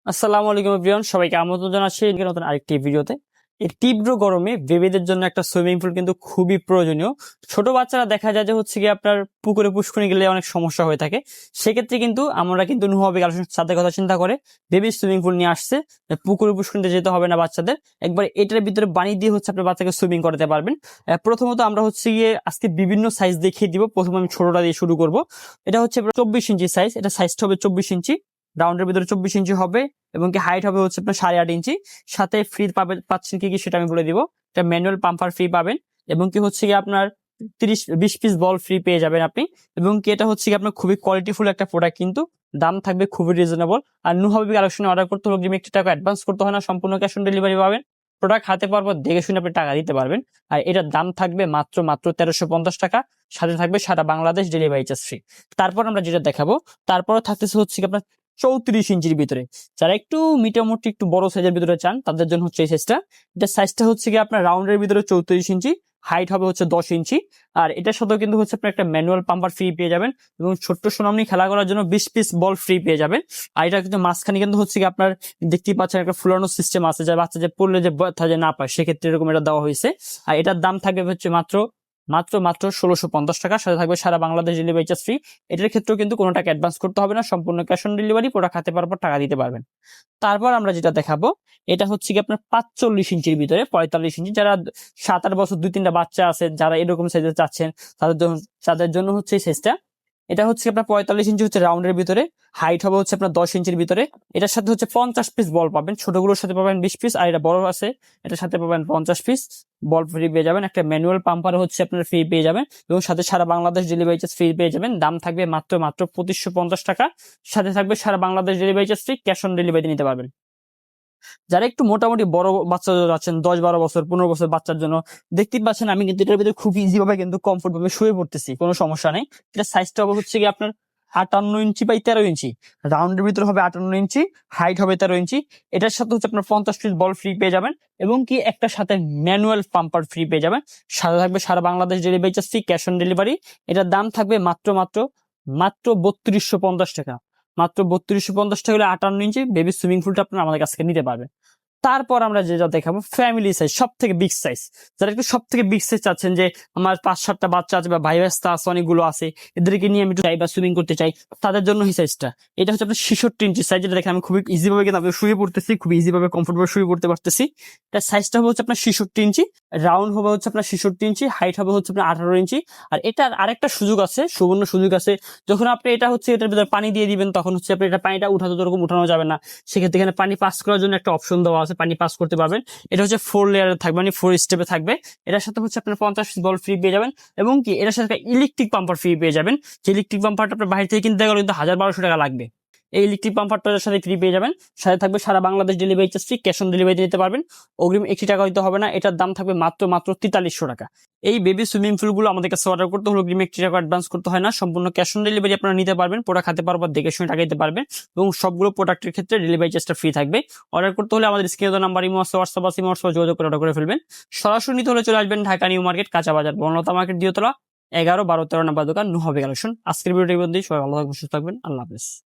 আসসালামু আলাইকুম এভরিওয়ান, সবাইকে আমন্ত্রণ জানাচ্ছি নতুন আরেকটি ভিডিওতে। এই তীব্র গরমে বেবিদের জন্য একটা সুইমিং পুল কিন্তু খুবই প্রয়োজনীয়। ছোট বাচ্চারা দেখা যায় যে হচ্ছে কি আপনার পুকুরে পুষ্করণী গেলে অনেক সমস্যা হয়ে থাকে। সেক্ষেত্রে কিন্তু আমরা কিন্তু নুহাবি কালেকশন সাথে কথা চিন্তা করে বেবি সুইমিং পুল নিয়ে আসছে। পুকুরে পুষ্করণীতে যেতে হবে না বাচ্চাদের, একবার এটার ভিতরে বানিয়ে দিয়ে হচ্ছে আপনার বাচ্চাকে সুইমিং করাতে পারবেন। প্রথমত আমরা হচ্ছে গিয়ে আজকে বিভিন্ন সাইজ দেখিয়ে দিব। প্রথমে আমি ছোটটা দিয়ে শুরু করব। এটা হচ্ছে 24 ইঞ্চি সাইজ, এটা সাইজটা হবে 24 ইঞ্চি, রাউন্ডের ভিতরে 24 ইঞ্চি হবে এবং কি হাইট হবে হচ্ছে আপনার 8.5 ইঞ্চি। সাথে ফ্রি পাচ্ছেন কি কি সেটা আমি বলে দিব। এটা ম্যানুয়াল পাম্পার ফ্রি পাবেন এবং কি হচ্ছে কি আপনার 20 পিস বল ফ্রি পেয়ে যাবেন আপনি। এবং কি এটা হচ্ছে কি আপনার খুবই কোয়ালিটিফুল একটা প্রোডাক্ট, কিন্তু দাম থাকবে খুবই রিজনেবল। আর নুহাবি কালেকশনে অর্ডার করতে হলে একটি টাকা অ্যাডভান্স করতে হয় না, সম্পূর্ণ ক্যাশ অন ডেলিভারি পাবেন। প্রোডাক্ট হাতে পাওয়ার পর দেখে শুনে আপনি টাকা দিতে পারবেন। আর এটার দাম থাকবে মাত্র 1350 টাকা, সাথে থাকবে সারা বাংলাদেশ ডেলিভারি চার্জ ফ্রি। তারপর আমরা যেটা দেখাবো, তারপরে থাকতেছে হচ্ছে কি আপনার 34 ইঞ্চির ভিতরে। যারা একটু মোটামুটি একটু বড় সাইজের ভিতরে চান তাদের জন্য হচ্ছে এই সাইজটা। এটা সাইজটা হচ্ছে কি আপনার রাউন্ডের ভিতরে 34 ইঞ্চি, হাইট হবে হচ্ছে 10 ইঞ্চি। আর এটার সাথেও কিন্তু হচ্ছে আপনার একটা ম্যানুয়াল পাম্পার ফ্রি পেয়ে যাবেন এবং ছোট্ট সোনামনি খেলা করার জন্য 20 পিস বল ফ্রি পেয়ে যাবেন। আর এটা কিন্তু মাঝখানে কিন্তু হচ্ছে কি আপনার দেখতেই পাচ্ছেন একটা ফুলানো সিস্টেম আছে, যা বাচ্চা যে পড়লে যে ব্যথা যে না পায় সেক্ষেত্রে এরকম এটা দেওয়া হয়েছে। আর এটার দাম থাকবে হচ্ছে মাত্র মাত্র মাত্র 1650 টাকা, সাথে থাকবে সারা বাংলাদেশ ডেলিভারি চার্জ ফ্রি। এটার ক্ষেত্রেও কিন্তু কোনো টাকা অ্যাডভান্স করতে হবে না, সম্পূর্ণ ক্যাশ অন ডেলিভারি। প্রোডাক্ট হাতে পাওয়ার পর টাকা দিতে পারবেন। তারপর আমরা যেটা দেখাবো, এটা হচ্ছে কি আপনার 45 ইঞ্চির ভিতরে 45 ইঞ্চি। যারা 7-8 বছর 2-3টা বাচ্চা আছে, যারা এরকম সাইজে চাচ্ছেন তাদের জন্য হচ্ছে এই সাইজটা। এটা হচ্ছে আপনার 45 ইঞ্চি হচ্ছে রাউন্ডের ভিতরে, হাইট হবে হচ্ছে আপনার 10 ইঞ্চির ভিতরে। এটার সাথে হচ্ছে 50 পিস বল পাবেন, ছোটগুলোর সাথে পাবেন 20 পিস, আর এটা বড় আছে এটার সাথে পাবেন 50 পিস বল ফ্রি পেয়ে যাবেন। একটা ম্যানুয়াল পাম্পার হচ্ছে আপনার ফ্রি পেয়ে যাবেন এবং সাথে সারা বাংলাদেশ ডেলিভারি চার্জ ফ্রি পেয়ে যাবেন। দাম থাকবে মাত্র মাত্র 2550 টাকা, সাথে থাকবে সারা Bangladesh delivery charge free, cash on delivery নিতে পারবেন। যারা একটু মোটামুটি বড় বাচ্চা আছেন, 10-12 বছর 15 বছর বাচ্চার জন্য, দেখতেই পাচ্ছেন আমি কিন্তু এটার ভিতরে খুব ইজি ভাবে কিন্তু কমফোর্ট ভাবে শুয়ে পড়তেছি, কোনো সমস্যা নেই। এটা সাইজটা হবে হচ্ছে কি আপনার 58 ইঞ্চি বাই 13 ইঞ্চি, রাউন্ডের ভিতরে হবে 58 ইঞ্চি, হাইট হবে 13 ইঞ্চি। এটার সাথে হচ্ছে আপনার 50 পিস বল ফ্রি পেয়ে যাবেন এবং কি একটা সাথে ম্যানুয়াল পাম্পার ফ্রি পেয়ে যাবেন। সাথে থাকবে সারা Bangladesh delivery charge free, cash on delivery. এটার দাম থাকবে মাত্র মাত্র মাত্র 3250 টাকা। মাত্র 3250 টাকা হলে 58 ইঞ্চি বেবি সুইমিং পুলটা আপনারা আমাদের কাছ থেকে নিতে পারবেন। তারপর আমরা যেটা দেখাবো ফ্যামিলি সাইজ, সব থেকে বিগ সাইজ। যারা একটু সব থেকে বিগ সাইজ চাচ্ছেন যে আমার 5-7টা বাচ্চা আছে বা ভাই ভাস্তা আছে অনেকগুলো আছে, এদেরকে নিয়ে আমি একটু চাই বা সুইমিং করতে চাই, তাদের জন্য এই সাইজটা। এটা হচ্ছে আপনার 66 ইঞ্চি সাইজ, যেটা দেখেন আমি খুবই ইজি ভাবে কিন্তু আমি শুয়ে পড়তেছি, খুব ইজি ভাবে কমফোর্ট ভাবে শুয়ে পড়তে পারতেছি। এটা সাইজটা হবে হচ্ছে আপনার 66 ইঞ্চি, রাউন্ড হবে হচ্ছে আপনার 66 ইঞ্চি, হাইট হবে হচ্ছে আপনার 18 ইঞ্চি। আর এটার আরেকটা সুযোগ আছে, সুবর্ণ সুযোগ আছে, যখন আপনি এটা হচ্ছে এটার ভিতরে পানি দিয়ে দিবেন তখন হচ্ছে আপনি এটা পানিটা উঠাতে ওরকম উঠানো যাবে না, সেক্ষেত্রে এখানে পানি পাস করার জন্য একটা অপশন দেওয়া আছে, পানি পাস করতে পারবেন। এটা হচ্ছে 4 লেয়ারে থাকবে, মানে 4 স্টেপে থাকবে। এটার সাথে হচ্ছে আপনার 50 বল ফ্রি পেয়ে যাবেন এবং কি এটার সাথে ইলেকট্রিক পাম্পার ফ্রি পেয়ে যাবেন। যে ইলেকট্রিক পাম্পারটা আপনার বাইরে থেকে কিনতে গেলে কিন্তু 1000-1200 টাকা লাগবে, এই ইলেকট্রিক পাম্পারটার সাথে ফ্রি পেয়ে যাবেন। সাথে থাকবে সারা Bangladesh delivery charge free, cash on delivery নিতে পারবেন। অগ্রিম 1 টাকা দিতে হবে না। এটার দাম থাকবে মাত্র মাত্র 4300 টাকা। এই বেবি সুইমিং পুল গুলো আমাদের কাছে অর্ডার করতে হলে অগ্রিম 1 টাকা অ্যাডভান্স করতে হয় না, সম্পূর্ণ ক্যাশ অন ডেলিভারি আপনারা নিতে পারবেন। প্রোডাক্ট হাতে পাওয়ার পর দেখে শুনে টাকা দিতে পারবেন এবং সবগুলো প্রোডাক্টের ক্ষেত্রে ডেলিভারি চার্জটা ফ্রি থাকবে। অর্ডার করতে হলে আমাদের স্ক্রিনে দেওয়া নাম্বার ইমো আছে, হোয়াটসঅ্যাপ আছে, যোগাযোগ করে অর্ডার করে ফেলবেন। সরাসরি নিতে হলে চলে আসবেন ঢাকা নিউ মার্কেট, কাঁচা বাজার, বনলতা মার্কেট, দ্বিতীয়তলা, 11, 12, 13 নাম্বার দোকান, নুহাবি কালেকশন। আজকের ভিডিওটি এই পর্যন্তই। সবাই ভালো থাকবেন, সুস্থ থাকবেন, আল্লাহ হাফেজ।